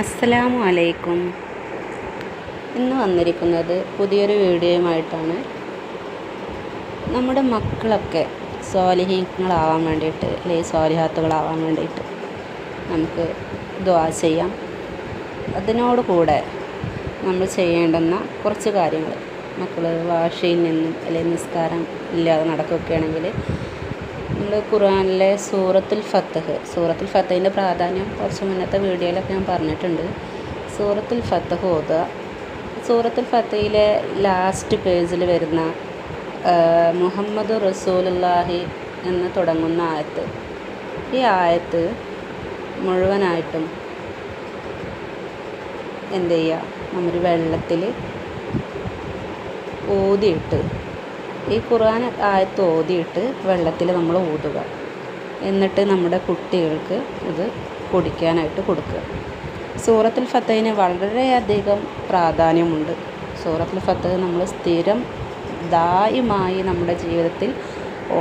അസ്സലാമു അലൈക്കും. ഇന്ന് വന്നിരിക്കുന്നത് പുതിയൊരു വീഡിയോയുമായിട്ടാണ്. നമ്മുടെ മക്കളൊക്കെ സ്വാലിഹീങ്ങളാവാൻ വേണ്ടിയിട്ട് അല്ലെങ്കിൽ സ്വാലിഹാത്തുകളാവാൻ വേണ്ടിയിട്ട് നമുക്ക് ദുആ ചെയ്യാം. അതിനോട് കൂടെ നമ്മൾ ചെയ്യേണ്ടുന്ന കുറച്ച് കാര്യങ്ങൾ, മക്കൾ വാശിയിൽ നിന്നും അല്ലെങ്കിൽ നിസ്കാരം ഇല്ലാതെ നടക്കുകയാണെങ്കിൽ നമ്മൾ ഖുർആനിലെ സൂറത്തുൽ ഫത്തഹിൻ്റെ പ്രാധാന്യം കുറച്ച് മുന്നത്തെ വീഡിയോയിലൊക്കെ ഞാൻ പറഞ്ഞിട്ടുണ്ട്. സൂറത്തുൽ ഫത്തഹ് ഓതുക. സൂറത്തുൽ ഫത്തഹിലെ ലാസ്റ്റ് പേജിൽ വരുന്ന മുഹമ്മദ് റസൂലുള്ളാഹി എന്ന് തുടങ്ങുന്ന ആയത്ത്, ഈ ആയത്ത് മുഴുവനായിട്ടും എന്ത് ചെയ്യുക, നമ്മൾ വെള്ളത്തിൽ ഊതിയിട്ട്, ഈ ഖുർആൻ ആയത്ത് ഓതിയിട്ട് വെള്ളത്തിൽ നമ്മൾ ഊതുക. എന്നിട്ട് നമ്മുടെ കുട്ടികൾക്ക് ഇത് കുടിക്കാനായിട്ട് കൊടുക്കുക. സൂറത്തുൽ ഫത്തഹിന് വളരെയധികം പ്രാധാന്യമുണ്ട്. സൂറത്തുൽ ഫത്തഹ് നമ്മൾ സ്ഥിരം ദായിമായി നമ്മുടെ ജീവിതത്തിൽ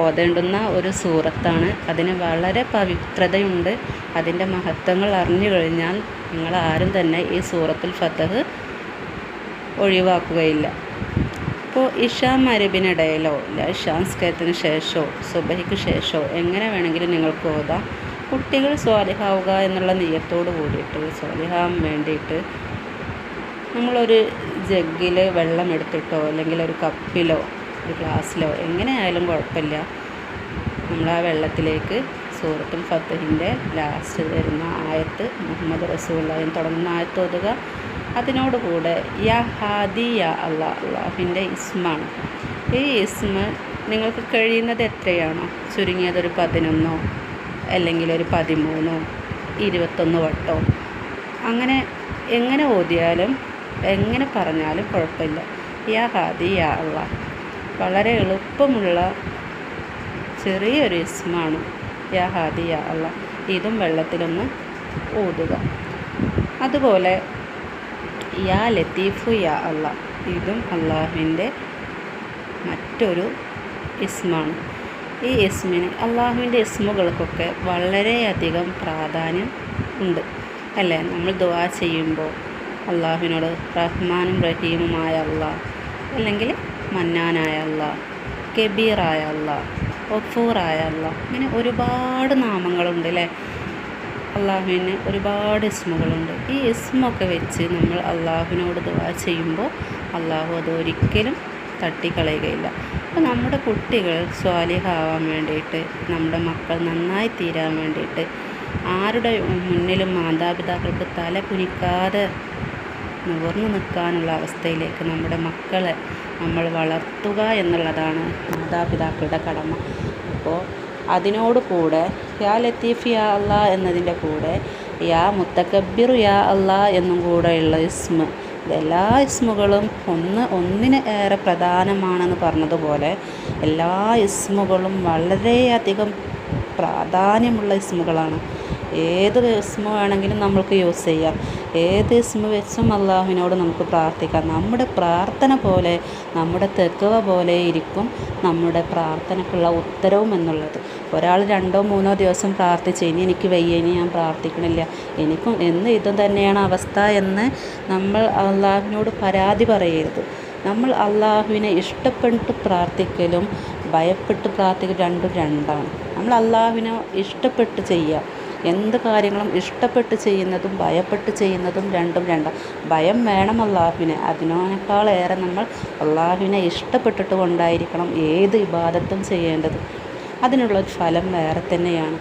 ഓതേണ്ടുന്ന ഒരു സൂറത്താണ്. അതിന് വളരെ പവിത്രതയുണ്ട്. അതിൻ്റെ മഹത്വങ്ങൾ അറിഞ്ഞു കഴിഞ്ഞാൽ നിങ്ങളാരും തന്നെ ഈ സൂറത്തുൽ ഫത്തഹ് ഒഴിവാക്കുകയില്ല. ഇപ്പോൾ ഇഷാ മഗ്‌രിബിനിടയിലോ ഇഷാ നിസ്കാരത്തിന് ശേഷമോ സുബഹിക്ക് ശേഷമോ എങ്ങനെ വേണമെങ്കിലും നിങ്ങൾക്ക് ഓതാം. കുട്ടികൾ സ്വാലിഹാവുക എന്നുള്ള നിയ്യത്തോട് കൂടിയിട്ട് സ്വാലിഹാവാൻ വേണ്ടിയിട്ട് നമ്മളൊരു ജഗ്ഗിൽ വെള്ളം എടുത്തിട്ടോ അല്ലെങ്കിൽ ഒരു കപ്പിലോ ഒരു ഗ്ലാസ്സിലോ എങ്ങനെയായാലും കുഴപ്പമില്ല, നമ്മൾ ആ വെള്ളത്തിലേക്ക് സൂറത്തുൽ ഫത്തഹിൻ്റെ ലാസ്റ്റ് വരുന്ന ആയത്ത് മുഹമ്മദ് റസൂലുള്ളാഹി തുടങ്ങുന്ന ആയത്ത് ഓതുക. അതിനോട് കൂടെ യാ ഹാദി യാ അള്ളാഹ്, അള്ളാഹുവിൻ്റെ ഇസ്മാണ്. ഈ ഇസ്മ നിങ്ങൾക്ക് കഴിയുന്നത് എത്രയാണോ, ചുരുങ്ങിയതൊരു 11 അല്ലെങ്കിൽ ഒരു 13 21 വട്ടോ, അങ്ങനെ എങ്ങനെ ഓതിയാലും എങ്ങനെ പറഞ്ഞാലും കുഴപ്പമില്ല. യാ ഹാദി യാ അള്ളാഹ് വളരെ എളുപ്പമുള്ള ചെറിയൊരു ഇസ്മാണ് യാ ഹാദി യാ അള്ളാഹ്. ഇതും വെള്ളത്തിലൊന്ന് ഊതുക. അതുപോലെ യാ ലത്തീഫു യാ അള്ളാഹ്, ഇതും അള്ളാഹുവിൻ്റെ മറ്റൊരു ഇസ്മാണ്. ഈ ഇസ്മിന്, അള്ളാഹുവിൻ്റെ ഇസ്മുകൾക്കൊക്കെ വളരെയധികം പ്രാധാന്യം ഉണ്ട് അല്ലേ? നമ്മൾ ദുആ ചെയ്യുമ്പോൾ അള്ളാഹുവിനോട് റഹ്മാനും റഹീമുമായ അള്ളാഹ്, അല്ലെങ്കിൽ മന്നാനായ അള്ളാഹ്, കബീറായ അള്ളാഹ്, ഗഫൂറായ അള്ളാഹ്, ഇങ്ങനെ ഒരുപാട് നാമങ്ങളുണ്ട് അല്ലേ? അള്ളാഹുവിന് ഒരുപാട് ഇസ്മുകളുണ്ട്. ഈ ഇസ്മൊക്കെ വെച്ച് നമ്മൾ അള്ളാഹുവിനോട് ദുആ ചെയ്യുമ്പോൾ അള്ളാഹു അതൊരിക്കലും തട്ടിക്കളയുകയില്ല. അപ്പോൾ നമ്മുടെ കുട്ടികൾ സ്വാലിഹാവാൻ വേണ്ടിയിട്ട്, നമ്മുടെ മക്കൾ നന്നായി തീരാൻ വേണ്ടിയിട്ട് ആരുടെ മുന്നിലും മാതാപിതാക്കൾക്ക് തല കുനിക്കാതെ നിവർന്നു നിൽക്കാനുള്ള അവസ്ഥയിലേക്ക് നമ്മുടെ മക്കളെ നമ്മൾ വളർത്തുക എന്നുള്ളതാണ് മാതാപിതാക്കളുടെ കടമ. അപ്പോൾ അതിനോട് കൂടെ യാ ലത്തീഫ് യാ അള്ളാഹ് എന്നതിൻ്റെ കൂടെ യാ മുത്തക്കബ്ബിറു യാ അള്ളാഹ് എന്നും കൂടെയുള്ള ഇസ്മ, എല്ലാ ഇസ്മുകളും ഒന്നിന് ഏറെ പ്രധാനമാണെന്ന് പറഞ്ഞതുപോലെ എല്ലാ ഇസ്മുകളും വളരെയധികം പ്രാധാന്യമുള്ള ഇസ്മുകളാണ്. ഏത് ഇസ്മ വേണമെങ്കിലും നമുക്ക് യൂസ് ചെയ്യാം. ഏത് ഇസ്മ വെച്ചും അള്ളാഹുവിനോട് നമുക്ക് പ്രാർത്ഥിക്കാം. നമ്മുടെ പ്രാർത്ഥന പോലെ, നമ്മുടെ തഖ്വ പോലെ ഇരിക്കും നമ്മുടെ പ്രാർത്ഥനയ്ക്കുള്ള ഉത്തരവും എന്നുള്ളത്. ഒരാൾ 2-3 ദിവസം പ്രാർത്ഥിച്ച് ഇനി എനിക്ക് വയ്യ, ഇനി ഞാൻ പ്രാർത്ഥിക്കണില്ല, എനിക്കും എന്ന് ഇത് തന്നെയാണ് അവസ്ഥ എന്ന് നമ്മൾ അള്ളാഹുവിനോട് പരാതി പറയരുത്. നമ്മൾ അള്ളാഹുവിനെ ഇഷ്ടപ്പെട്ട് പ്രാർത്ഥിക്കലും ഭയപ്പെട്ട് പ്രാർത്ഥിക്കലും രണ്ടും രണ്ടാണ്. നമ്മൾ അള്ളാഹുവിനെ ഇഷ്ടപ്പെട്ട് ചെയ്യുക. എന്ത് കാര്യങ്ങളും ഇഷ്ടപ്പെട്ട് ചെയ്യുന്നതും ഭയപ്പെട്ട് ചെയ്യുന്നതും രണ്ടും രണ്ടാണ്. ഭയം വേണം അള്ളാഹുവിനെ, അതിനേക്കാളേറെ നമ്മൾ അള്ളാഹുവിനെ ഇഷ്ടപ്പെട്ടിട്ട് കൊണ്ടായിരിക്കണം ഏത് ഇബാദത്തും ചെയ്യേണ്ടത്. അതിനുള്ളൊരു ഫലം വേറെ തന്നെയാണ്.